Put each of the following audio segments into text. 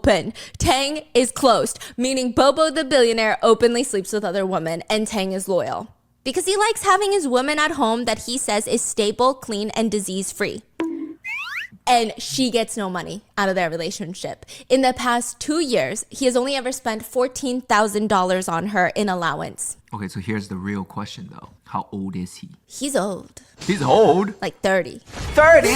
open. Tang is closed, meaning Bobo the billionaire openly sleeps with other women and Tang is loyal. Because he likes having his woman at home that he says is stable, clean, and disease-free. And she gets no money out of their relationship. In the past 2 years, he has only ever spent $14,000 on her in allowance. Okay, so here's the real question though. How old is he? He's old. He's old? Like 30. 30?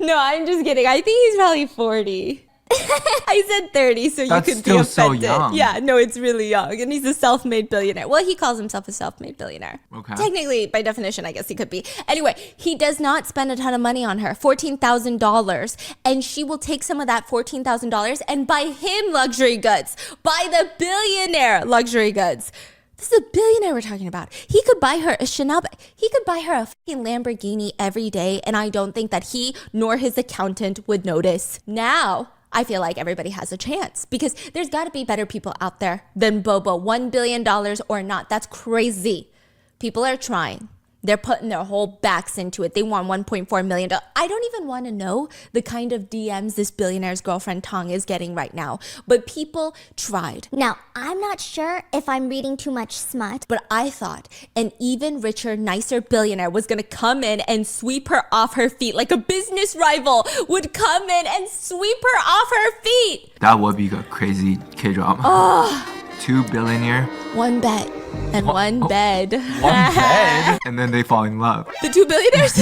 No, I'm just kidding. I think he's probably 40. I said 30, so That's you could still be offended. so young. Yeah, no, it's really young. And he's a self-made billionaire. Well, he calls himself a self-made billionaire. Okay. Technically, by definition, I guess he could be. Anyway, he does not spend a ton of money on her, $14,000. And she will take some of that $14,000 and buy him luxury goods. Buy the billionaire luxury goods. This is a billionaire we're talking about. He could buy her a Chanel bag. He could buy her a fucking Lamborghini every day. And I don't think that he nor his accountant would notice. Now, I feel like everybody has a chance because there's got to be better people out there than Bobo. $1 billion or not. That's crazy. People are trying. They're putting their whole backs into it. They want $1.4 million. I don't even want to know the kind of DMs this billionaire's girlfriend Tang is getting right now. But people tried. Now, I'm not sure if I'm reading too much smut. But I thought an even richer, nicer billionaire was going to come in and sweep her off her feet. Like a business rival would come in and sweep her off her feet. That would be a crazy K-drama. Oh. 2 billionaire. One bet and one bed. One bed? And then they fall in love. The 2 billionaires?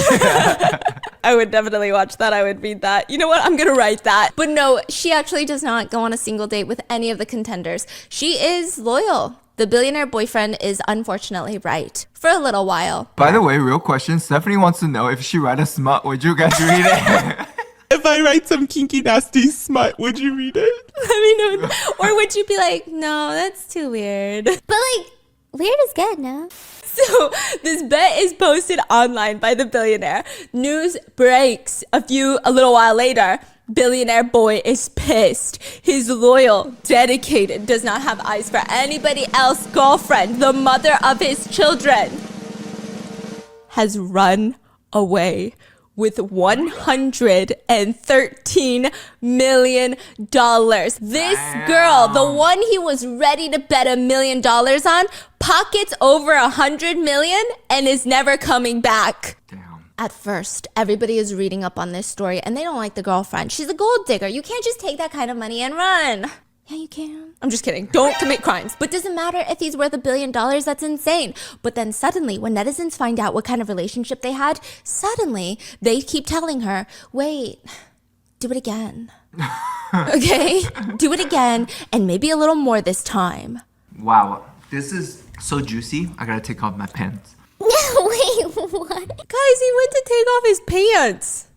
I would definitely watch that. I would read that. You know what? I'm going to write that. But no, she actually does not go on a single date with any of the contenders. She is loyal. The billionaire boyfriend is unfortunately right. For a little while. By the way, real question. Stephanie wants to know if she write a smut, would you guys read it? If I write some kinky nasty smut, would you read it? Let me know. Or would you be like, no, that's too weird. But like, weird is good, no? So this bet is posted online by the billionaire. News breaks a little while later. Billionaire boy is pissed. His loyal, dedicated, does not have eyes for anybody else girlfriend, the mother of his children, has run away with $113 million. This girl, the one he was ready to bet $1 million on, pockets over $100 million and is never coming back. Damn. At first, everybody is reading up on this story and they don't like the girlfriend. She's a gold digger. You can't just take that kind of money and run. Yeah, you can. I'm just kidding. Don't commit crimes. But doesn't matter if he's worth $1 billion. That's insane. But then suddenly, when netizens find out what kind of relationship they had, suddenly they keep telling her, wait, do it again. Okay? Do it again and maybe a little more this time. Wow. This is so juicy. I gotta take off my pants. Wait, what? Guys, he went to take off his pants.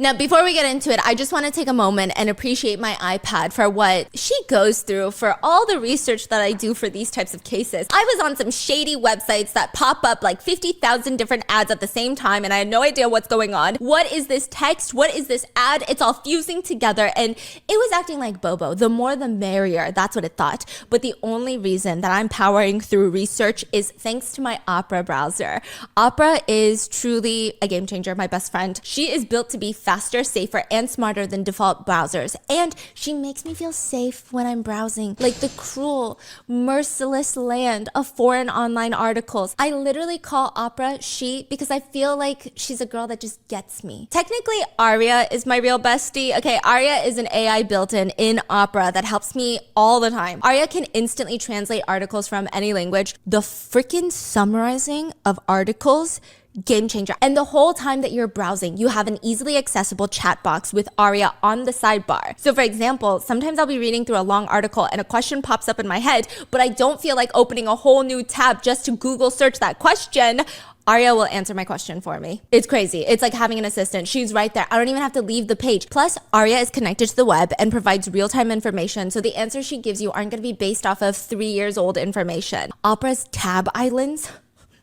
Now, before we get into it, I just want to take a moment and appreciate my iPad for what she goes through for all the research that I do for these types of cases. I was on some shady websites that pop up like 50,000 different ads at the same time, and I had no idea what's going on. What is this text? What is this ad? It's all fusing together, and it was acting like Bobo. The more the merrier, that's what it thought. But the only reason that I'm powering through research is thanks to my Opera browser. Opera is truly a game changer, my best friend. She is built to be faster, safer, and smarter than default browsers. And she makes me feel safe when I'm browsing, like the cruel, merciless land of foreign online articles. I literally call Opera she because I feel like she's a girl that just gets me. Technically, Aria is my real bestie. Okay, Aria is an AI built in Opera that helps me all the time. Aria can instantly translate articles from any language. The freaking summarizing of articles, game changer. And the whole time that you're browsing, you have an easily accessible chat box with Aria on the sidebar. So for example, sometimes I'll be reading through a long article and a question pops up in my head, but I don't feel like opening a whole new tab just to Google search that question. Aria will answer my question for me. It's crazy. It's like having an assistant. She's right there. I don't even have to leave the page. Plus, Aria is connected to the web and provides real-time information, so the answers she gives you aren't going to be based off of 3 years old information. Opera's tab islands.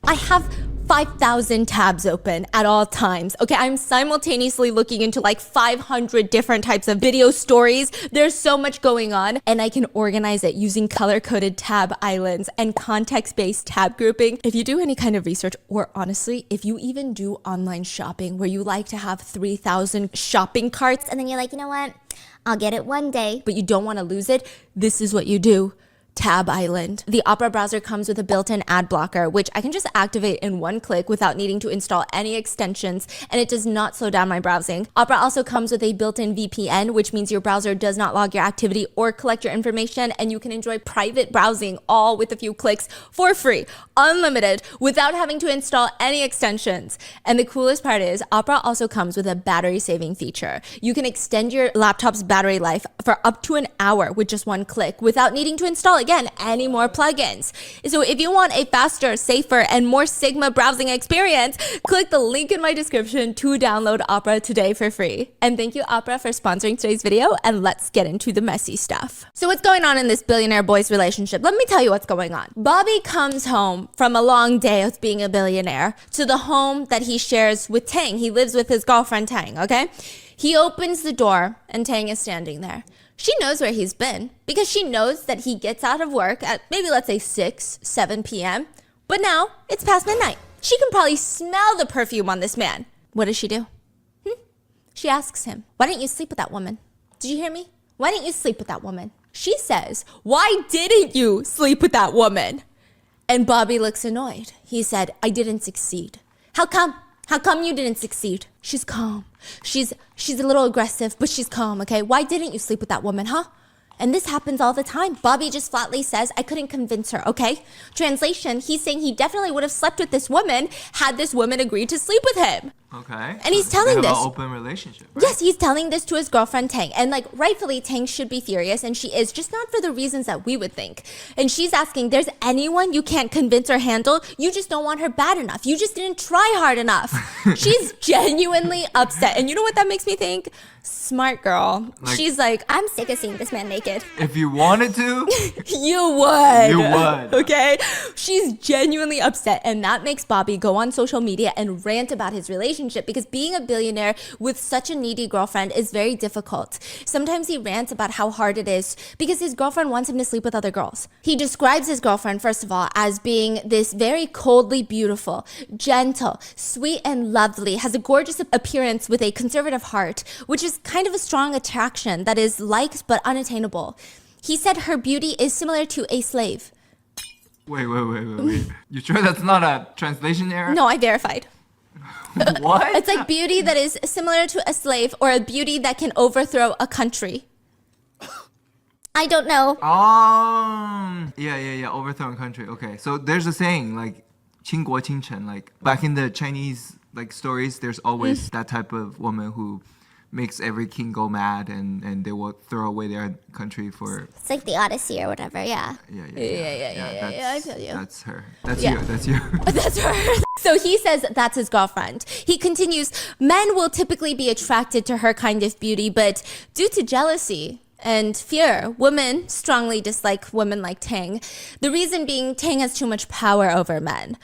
I have 5,000 tabs open at all times. Okay, I'm simultaneously looking into like 500 different types of video stories. There's so much going on, and I can organize it using color-coded tab islands and context-based tab grouping. If you do any kind of research, or honestly, if you even do online shopping where you like to have 3,000 shopping carts, And then you're like, you know what? I'll get it one day. but you don't want to lose it, this is what you do. Tab Island. The Opera browser comes with a built-in ad blocker, which I can just activate in one click without needing to install any extensions, and it does not slow down my browsing. Opera also comes with a built-in VPN, which means your browser does not log your activity or collect your information, and you can enjoy private browsing all with a few clicks for free, unlimited, without having to install any extensions. And the coolest part is, Opera also comes with a battery-saving feature. You can extend your laptop's battery life for up to an hour with just one click without needing to install again any more plugins. So if you want a faster, safer, and more Sigma browsing experience, click the link in my description to download Opera today for free. And thank you, Opera, for sponsoring today's video, and let's get into the messy stuff. So what's going on in this billionaire boy's relationship? Let me tell you what's going on. Bobby comes home from a long day of being a billionaire to the home that he shares with Tang. He lives with his girlfriend Tang, okay? He opens the door and Tang is standing there. She knows where he's been because she knows that he gets out of work at maybe, let's say, 6, 7 p.m. But now it's past midnight. She can probably smell the perfume on this man. What does she do? She asks him, why didn't you sleep with that woman? Did you hear me? Why didn't you sleep with that woman? She says, why didn't you sleep with that woman? And Bobby looks annoyed. He said, I didn't succeed. How come? How come you didn't succeed? She's calm. She's a little aggressive, but she's calm, okay? Why didn't you sleep with that woman, huh? And this happens all the time. Bobby just flatly says, I couldn't convince her, okay? Translation, he's saying he definitely would have slept with this woman had this woman agreed to sleep with him. Okay. And he's telling they have this. an open relationship, right? Yes, he's telling this to his girlfriend Tang. And like rightfully Tang should be furious, and she is, just not for the reasons that we would think. And she's asking, there's anyone you can't convince or handle? You just don't want her bad enough. You just didn't try hard enough. She's genuinely upset. And you know what that makes me think? Smart girl. Like- She's like, I'm sick of seeing this man naked. If you wanted to, you would. you would. Okay? She's genuinely upset, and that makes Bobby go on social media and rant about his relationship because being a billionaire with such a needy girlfriend is very difficult. Sometimes he rants about how hard it is because his girlfriend wants him to sleep with other girls. He describes his girlfriend, first of all, as being this very coldly beautiful, gentle, sweet, and lovely, has a gorgeous appearance with a conservative heart, which is kind of a strong attraction that is liked but unattainable. He said her beauty is similar to a slave. Wait. You sure that's not a translation error? No, I verified. What? It's like beauty that is similar to a slave or a beauty that can overthrow a country. I don't know. Yeah. Overthrown country. Okay, so there's a saying like 倾国倾城. Like back in the Chinese like stories, there's always that type of woman who makes every king go mad, and they will throw away their country for. It's like the Odyssey or whatever, yeah. Yeah, I feel you. That's her. That's Yeah. you. That's you. That's her. So he says that's his girlfriend. He continues, men will typically be attracted to her kind of beauty, but due to jealousy and fear, women strongly dislike women like Tang. The reason being Tang has too much power over men.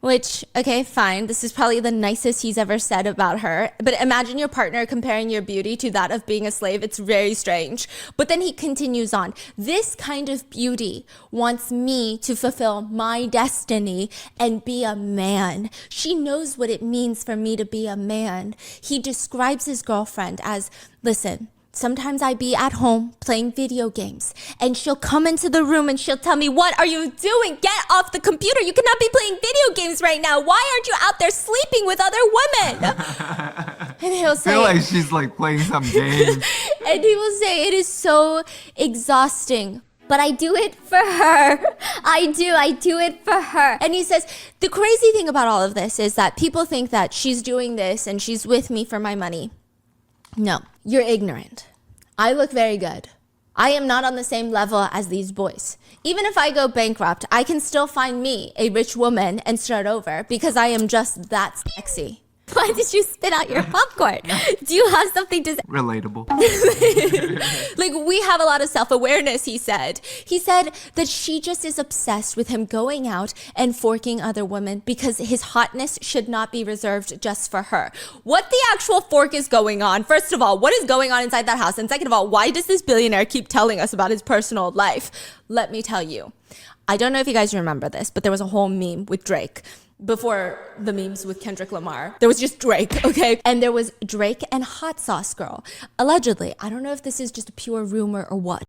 Which, okay, fine. This is probably the nicest he's ever said about her. But imagine your partner comparing your beauty to that of being a slave. It's very strange. But then he continues on. This kind of beauty wants me to fulfill my destiny and be a man. She knows what it means for me to be a man. He describes his girlfriend as, listen, sometimes I be at home playing video games and she'll come into the room and she'll tell me, what are you doing? Get off the computer. You cannot be playing video games right now. Why aren't you out there sleeping with other women? And he'll I say, feel like she's like playing some game. and he will say, it is so exhausting. But I do it for her. I do it for her. And he says, the crazy thing about all of this is that people think that she's doing this and she's with me for my money. No, you're ignorant. I look very good. I am not on the same level as these boys. Even if I go bankrupt, I can still find me a rich woman and start over because I am just that sexy. Why did you spit out your popcorn? Do you have something to say? Relatable. Like, we have a lot of self-awareness, he said. He said that she just is obsessed with him going out and forking other women because his hotness should not be reserved just for her. What the actual fork is going on? First of all, what is going on inside that house? And second of all, why does this billionaire keep telling us about his personal life? Let me tell you. I don't know if you guys remember this, but there was a whole meme with Drake. Before the memes with Kendrick Lamar, there was just Drake, okay? And there was Drake and Hot Sauce Girl. Allegedly, I don't know if this is just a pure rumor or what,